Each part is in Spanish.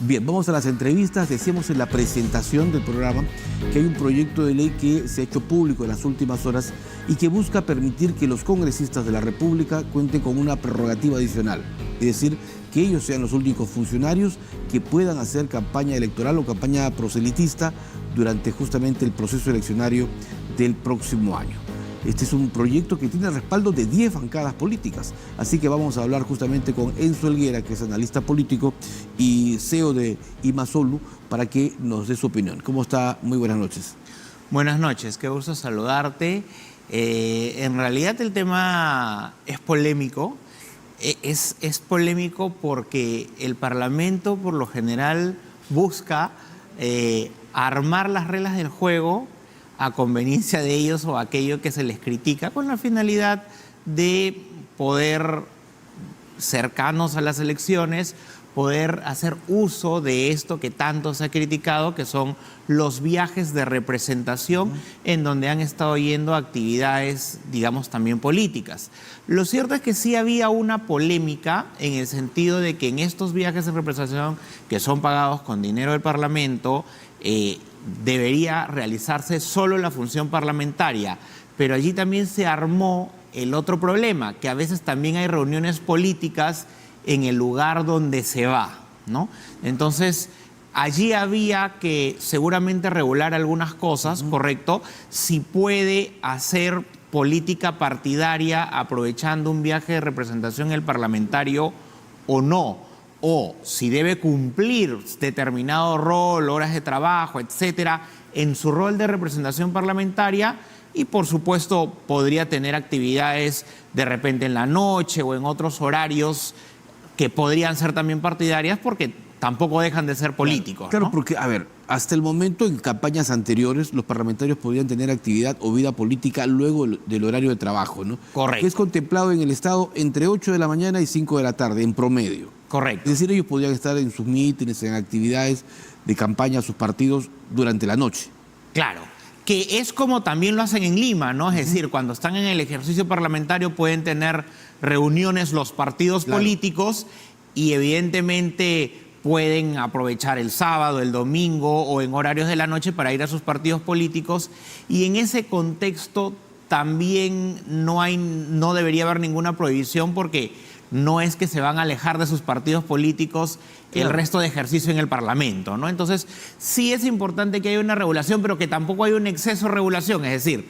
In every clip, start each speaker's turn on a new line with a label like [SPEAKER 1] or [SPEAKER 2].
[SPEAKER 1] Bien, vamos a las entrevistas. Decíamos en la presentación del programa que hay un proyecto de ley que se ha hecho público en las últimas horas y que busca permitir que los congresistas de la República cuenten con una prerrogativa adicional. Es decir, que ellos sean los únicos funcionarios que puedan hacer campaña electoral o campaña proselitista durante justamente el proceso eleccionario del próximo año. Este es un proyecto que tiene el respaldo de 10 bancadas políticas. Así que vamos a hablar justamente con Enzo Helguera, que es analista político y CEO de Imasolu, para que nos dé su opinión. ¿Cómo está? Muy buenas noches.
[SPEAKER 2] Buenas noches, qué gusto saludarte. En realidad el tema es polémico. Es polémico porque el Parlamento por lo general busca armar las reglas del juego a conveniencia de ellos o aquello que se les critica, con la finalidad de poder, cercanos a las elecciones, poder hacer uso de esto que tanto se ha criticado, que son los viajes de representación en donde han estado yendo actividades, digamos, también políticas. Lo cierto es que sí había una polémica en el sentido de que en estos viajes de representación, que son pagados con dinero del Parlamento, debería realizarse solo la función parlamentaria, pero allí también se armó el otro problema, que a veces también hay reuniones políticas en el lugar donde se va, ¿no? Entonces, allí había que seguramente regular algunas cosas, ¿correcto? Si puede hacer política partidaria aprovechando un viaje de representación en el parlamentario o no, o si debe cumplir determinado rol, horas de trabajo, etcétera, en su rol de representación parlamentaria, y por supuesto podría tener actividades de repente en la noche o en otros horarios que podrían ser también partidarias porque tampoco dejan de ser políticos.
[SPEAKER 1] Claro,
[SPEAKER 2] ¿no?
[SPEAKER 1] Porque, a ver, hasta el momento en campañas anteriores los parlamentarios podían tener actividad o vida política luego del horario de trabajo, ¿no?
[SPEAKER 2] Correcto.
[SPEAKER 1] Que es contemplado en el Estado entre 8 de la mañana y 5 de la tarde, en promedio.
[SPEAKER 2] Correcto.
[SPEAKER 1] Es decir, ellos podrían estar en sus mítines, en actividades de campaña, sus partidos, durante la noche.
[SPEAKER 2] Claro, que es como también lo hacen en Lima, ¿no? Es decir, cuando están en el ejercicio parlamentario pueden tener reuniones los partidos políticos y evidentemente pueden aprovechar el sábado, el domingo o en horarios de la noche para ir a sus partidos políticos, y en ese contexto también no debería haber ninguna prohibición porque no es que se van a alejar de sus partidos políticos el resto de ejercicio en el Parlamento, ¿no? Entonces, sí es importante que haya una regulación, pero que tampoco haya un exceso de regulación. Es decir,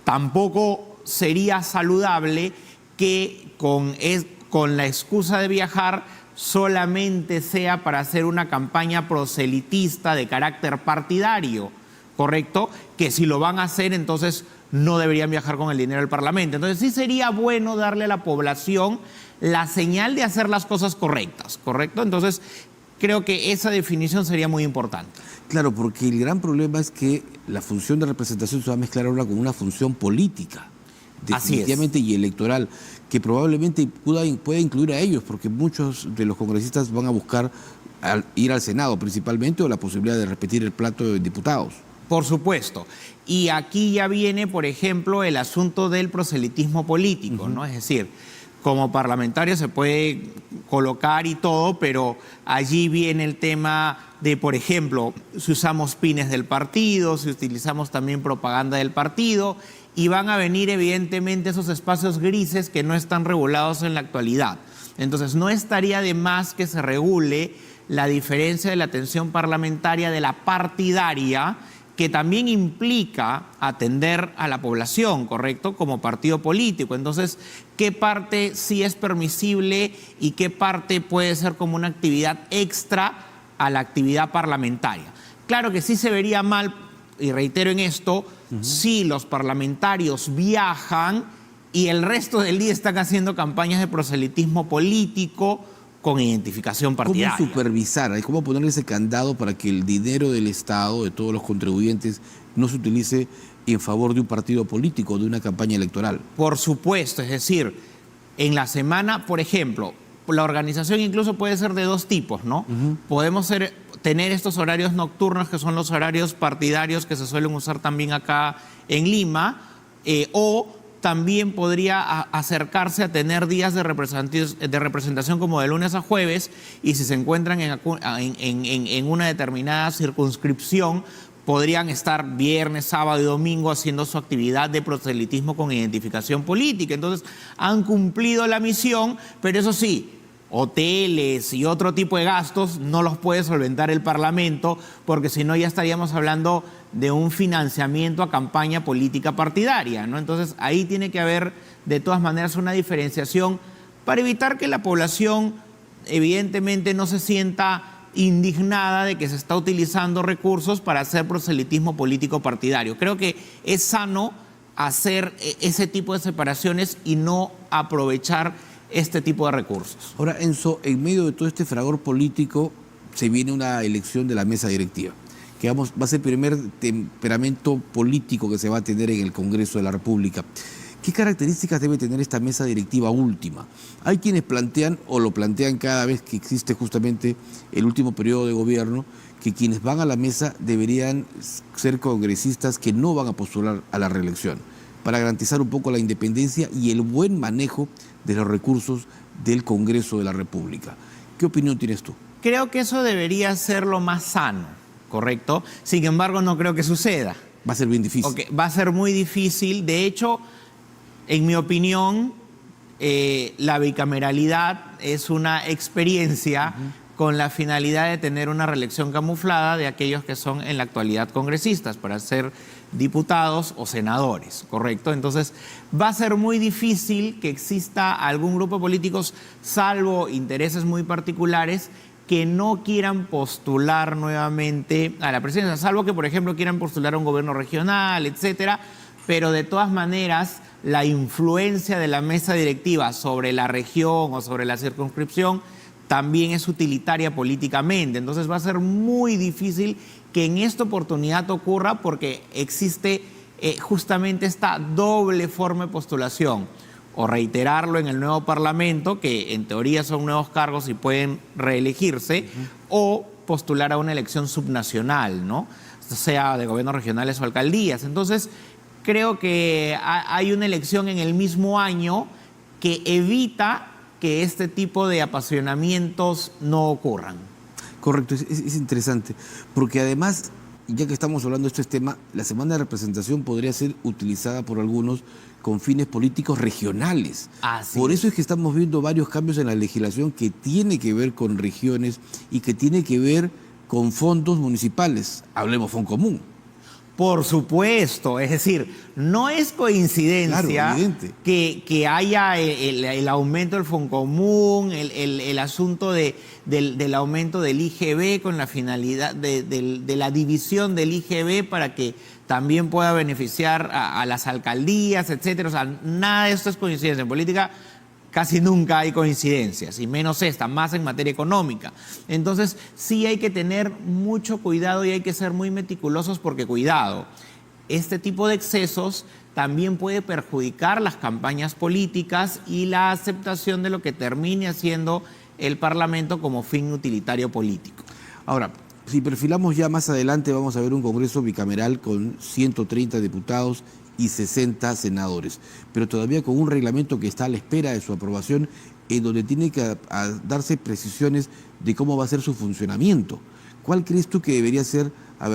[SPEAKER 2] tampoco sería saludable que con la excusa de viajar solamente sea para hacer una campaña proselitista de carácter partidario, ¿correcto? Que si lo van a hacer, entonces no deberían viajar con el dinero del Parlamento. Entonces sí sería bueno darle a la población la señal de hacer las cosas correctas, ¿correcto? Entonces creo que esa definición sería muy importante.
[SPEAKER 1] Claro, porque el gran problema es que la función de representación se va a mezclar ahora con una función política, definitivamente, y electoral, que probablemente pueda incluir a ellos, porque muchos de los congresistas van a buscar ir al Senado principalmente, o la posibilidad de repetir el plato de diputados.
[SPEAKER 2] Por supuesto. Y aquí ya viene, por ejemplo, el asunto del proselitismo político, ¿no? Es decir, como parlamentario se puede colocar y todo, pero allí viene el tema de, por ejemplo, si usamos pines del partido, si utilizamos también propaganda del partido, y van a venir evidentemente esos espacios grises que no están regulados en la actualidad. Entonces no estaría de más que se regule la diferencia de la atención parlamentaria de la partidaria, que también implica atender a la población, ¿correcto? Como partido político. Entonces, ¿qué parte sí es permisible y qué parte puede ser como una actividad extra a la actividad parlamentaria? Claro que sí se vería mal, y reitero en esto, si los parlamentarios viajan y el resto del día están haciendo campañas de proselitismo político con identificación partidaria.
[SPEAKER 1] ¿Cómo supervisar? ¿Cómo ponerle ese candado para que el dinero del Estado, de todos los contribuyentes, no se utilice en favor de un partido político, de una campaña electoral?
[SPEAKER 2] Por supuesto, es decir, en la semana, por ejemplo, la organización incluso puede ser de dos tipos, ¿no? Podemos tener estos horarios nocturnos, que son los horarios partidarios que se suelen usar también acá en Lima, o también podría acercarse a tener días de representación como de lunes a jueves, y si se encuentran en una determinada circunscripción, podrían estar viernes, sábado y domingo haciendo su actividad de proselitismo con identificación política. Entonces, han cumplido la misión, pero eso sí, hoteles y otro tipo de gastos no los puede solventar el Parlamento, porque si no ya estaríamos hablando de un financiamiento a campaña política partidaria, ¿no? Entonces, ahí tiene que haber, de todas maneras, una diferenciación para evitar que la población, evidentemente, no se sienta indignada de que se está utilizando recursos para hacer proselitismo político partidario. Creo que es sano hacer ese tipo de separaciones y no aprovechar este tipo de recursos.
[SPEAKER 1] Ahora, Enzo, en medio de todo este fragor político se viene una elección de la mesa directiva, que va a ser el primer temperamento político que se va a tener en el Congreso de la República. ¿Qué características debe tener esta mesa directiva última? Hay quienes plantean, o lo plantean cada vez que existe justamente el último periodo de gobierno, que quienes van a la mesa deberían ser congresistas que no van a postular a la reelección, para garantizar un poco la independencia y el buen manejo de los recursos del Congreso de la República. ¿Qué opinión tienes tú?
[SPEAKER 2] Creo que eso debería ser lo más sano, ¿correcto? Sin embargo, no creo que suceda.
[SPEAKER 1] Va a ser bien difícil.
[SPEAKER 2] Okay, va a ser muy difícil. De hecho, en mi opinión, la bicameralidad es una experiencia con la finalidad de tener una reelección camuflada de aquellos que son en la actualidad congresistas para ser diputados o senadores, ¿correcto? Entonces, va a ser muy difícil que exista algún grupo de políticos, salvo intereses muy particulares, que no quieran postular nuevamente a la presidencia, salvo que, por ejemplo, quieran postular a un gobierno regional, etcétera, pero de todas maneras, la influencia de la mesa directiva sobre la región o sobre la circunscripción también es utilitaria políticamente. Entonces va a ser muy difícil que en esta oportunidad ocurra, porque existe justamente esta doble forma de postulación: o reiterarlo en el nuevo Parlamento, que en teoría son nuevos cargos y pueden reelegirse, o postular a una elección subnacional, ¿no? Sea de gobiernos regionales o alcaldías. Entonces, creo que hay una elección en el mismo año que evita que este tipo de apasionamientos no ocurran.
[SPEAKER 1] Correcto, es interesante, porque además, ya que estamos hablando de este tema, la semana de representación podría ser utilizada por algunos con fines políticos regionales. Por eso es que estamos viendo varios cambios en la legislación que tiene que ver con regiones y que tiene que ver con fondos municipales. Hablemos Foncomún.
[SPEAKER 2] Por supuesto, es decir, no es coincidencia que haya el aumento del Foncomún, el asunto del aumento del IGB con la finalidad de la división del IGB para que también pueda beneficiar a las alcaldías, etcétera. O sea, nada de esto es coincidencia. En política casi nunca hay coincidencias, y menos esta, más en materia económica. Entonces, sí hay que tener mucho cuidado y hay que ser muy meticulosos, porque, cuidado, este tipo de excesos también puede perjudicar las campañas políticas y la aceptación de lo que termine haciendo el Parlamento como fin utilitario político.
[SPEAKER 1] Ahora, si perfilamos ya más adelante, vamos a ver un Congreso bicameral con 130 diputados y 60 senadores, pero todavía con un reglamento que está a la espera de su aprobación, en donde tiene que darse precisiones de cómo va a ser su funcionamiento. ¿Cuál crees tú que debería ser,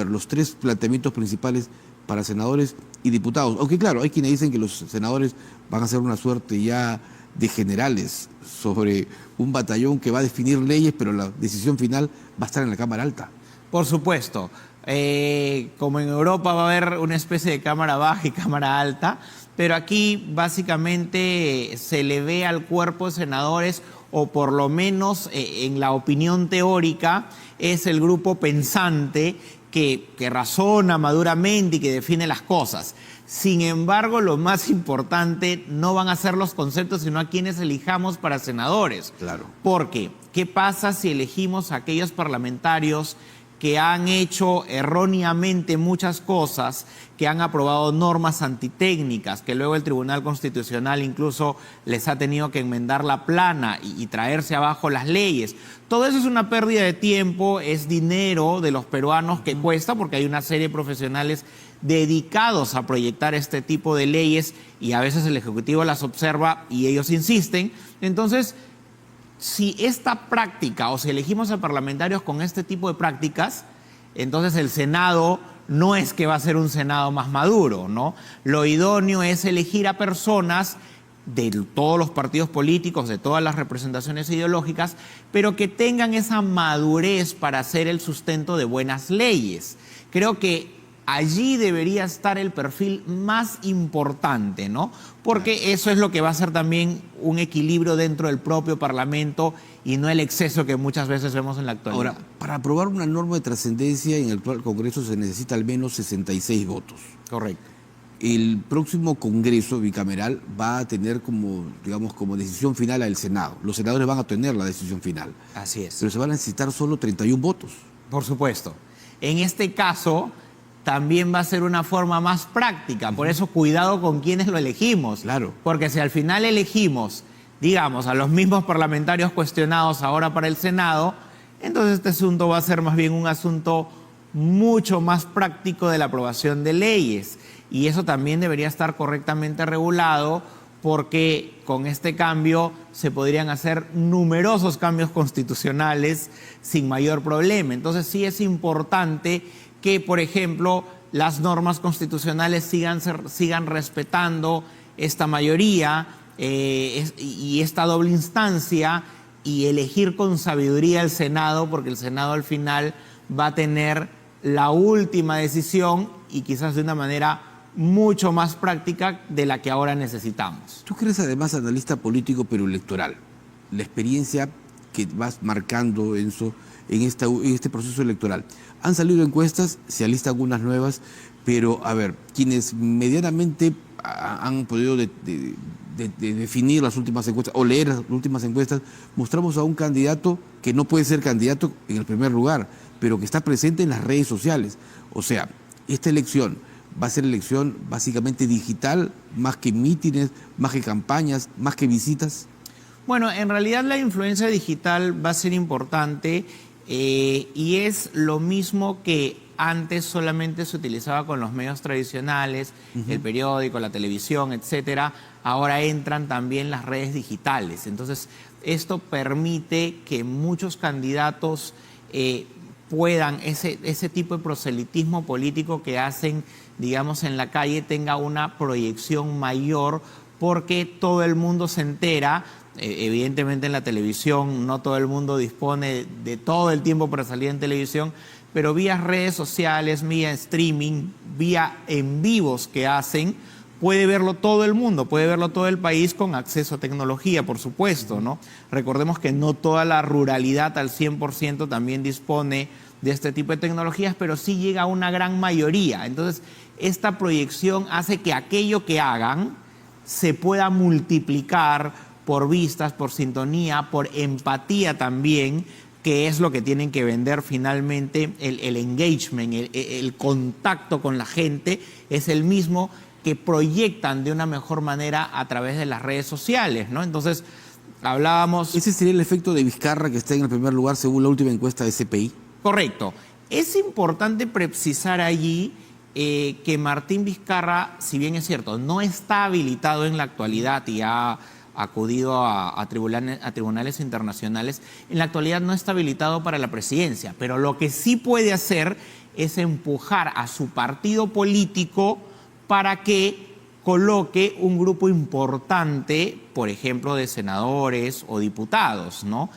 [SPEAKER 1] los tres planteamientos principales para senadores y diputados? Aunque claro, hay quienes dicen que los senadores van a ser una suerte ya de generales sobre un batallón que va a definir leyes, pero la decisión final va a estar en la Cámara Alta.
[SPEAKER 2] Por supuesto. Como en Europa va a haber una especie de Cámara Baja y Cámara Alta, pero aquí básicamente se le ve al cuerpo de senadores, o por lo menos en la opinión teórica, es el grupo pensante que razona maduramente y que define las cosas. Sin embargo, lo más importante no van a ser los conceptos, sino a quienes elijamos para senadores.
[SPEAKER 1] Claro.
[SPEAKER 2] Porque, ¿qué pasa si elegimos a aquellos parlamentarios que han hecho erróneamente muchas cosas, que han aprobado normas antitécnicas, que luego el Tribunal Constitucional incluso les ha tenido que enmendar la plana y traerse abajo las leyes? Todo eso es una pérdida de tiempo, es dinero de los peruanos que cuesta, porque hay una serie de profesionales dedicados a proyectar este tipo de leyes y a veces el Ejecutivo las observa y ellos insisten. Entonces, si esta práctica o si elegimos a parlamentarios con este tipo de prácticas, entonces el Senado no es que va a ser un Senado más maduro, ¿no? Lo idóneo es elegir a personas de todos los partidos políticos, de todas las representaciones ideológicas, pero que tengan esa madurez para hacer el sustento de buenas leyes. Creo que allí debería estar el perfil más importante, ¿no? Porque eso es lo que va a ser también un equilibrio dentro del propio Parlamento y no el exceso que muchas veces vemos en la actualidad.
[SPEAKER 1] Ahora, para aprobar una norma de trascendencia en el actual Congreso se necesita al menos 66 votos.
[SPEAKER 2] Correcto.
[SPEAKER 1] El próximo Congreso bicameral va a tener como, digamos, como decisión final al Senado. Los senadores van a tener la decisión final.
[SPEAKER 2] Así es.
[SPEAKER 1] Pero se van a necesitar solo 31 votos.
[SPEAKER 2] Por supuesto. En este caso, también va a ser una forma más práctica. Por eso, cuidado con quienes lo elegimos.
[SPEAKER 1] Claro.
[SPEAKER 2] Porque si al final elegimos, digamos, a los mismos parlamentarios cuestionados ahora para el Senado, entonces este asunto va a ser más bien un asunto mucho más práctico de la aprobación de leyes. Y eso también debería estar correctamente regulado porque con este cambio se podrían hacer numerosos cambios constitucionales sin mayor problema. Entonces sí es importante que, por ejemplo, las normas constitucionales sigan respetando esta mayoría y esta doble instancia y elegir con sabiduría el Senado, porque el Senado al final va a tener la última decisión y quizás de una manera mucho más práctica de la que ahora necesitamos.
[SPEAKER 1] Tú que eres además analista político pero electoral, la experiencia que vas marcando, Enzo, en este proceso electoral. Han salido encuestas, se alistan algunas nuevas, pero a ver, quienes medianamente han podido definir las últimas encuestas o leer las últimas encuestas, mostramos a un candidato que no puede ser candidato en el primer lugar, pero que está presente en las redes sociales. O sea, esta elección va a ser elección básicamente digital, más que mítines, más que campañas, más que visitas.
[SPEAKER 2] Bueno, en realidad la influencia digital va a ser importante y es lo mismo que antes solamente se utilizaba con los medios tradicionales, el periódico, la televisión, etcétera. Ahora entran también las redes digitales. Entonces, esto permite que muchos candidatos puedan, ese tipo de proselitismo político que hacen, digamos, en la calle, tenga una proyección mayor porque todo el mundo se entera. Evidentemente en la televisión no todo el mundo dispone de todo el tiempo para salir en televisión, pero vía redes sociales, vía streaming, vía en vivos que hacen, puede verlo todo el mundo, puede verlo todo el país con acceso a tecnología, por supuesto, ¿no? Recordemos que no toda la ruralidad al 100% también dispone de este tipo de tecnologías, pero sí llega a una gran mayoría. Entonces, esta proyección hace que aquello que hagan se pueda multiplicar por vistas, por sintonía, por empatía también, que es lo que tienen que vender finalmente. El engagement, el contacto con la gente es el mismo que proyectan de una mejor manera a través de las redes sociales, ¿no? Entonces, hablábamos...
[SPEAKER 1] ¿Ese sería el efecto de Vizcarra que está en el primer lugar según la última encuesta de CPI?
[SPEAKER 2] Correcto. Es importante precisar allí que Martín Vizcarra, si bien es cierto, no está habilitado en la actualidad y ha acudido a tribunales internacionales, en la actualidad no está habilitado para la presidencia, pero lo que sí puede hacer es empujar a su partido político para que coloque un grupo importante, por ejemplo, de senadores o diputados, ¿no?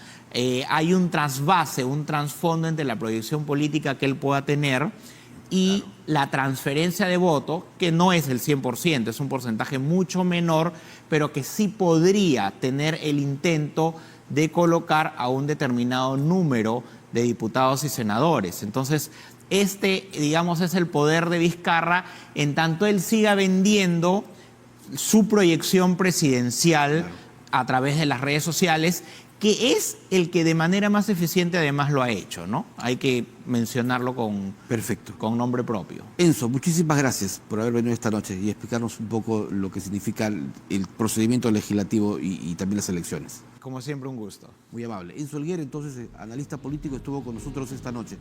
[SPEAKER 2] Hay un trasvase, un trasfondo entre la proyección política que él pueda tener y la transferencia de voto, que no es el 100%, es un porcentaje mucho menor, pero que sí podría tener el intento de colocar a un determinado número de diputados y senadores. Entonces, digamos, es el poder de Vizcarra, en tanto él siga vendiendo su proyección presidencial a través de las redes sociales, que es el que de manera más eficiente además lo ha hecho, ¿no? Hay que mencionarlo con nombre propio.
[SPEAKER 1] Enzo, muchísimas gracias por haber venido esta noche y explicarnos un poco lo que significa el procedimiento legislativo y también las elecciones.
[SPEAKER 2] Como siempre, un gusto.
[SPEAKER 1] Muy amable. Enzo Elguera, entonces, analista político, estuvo con nosotros esta noche.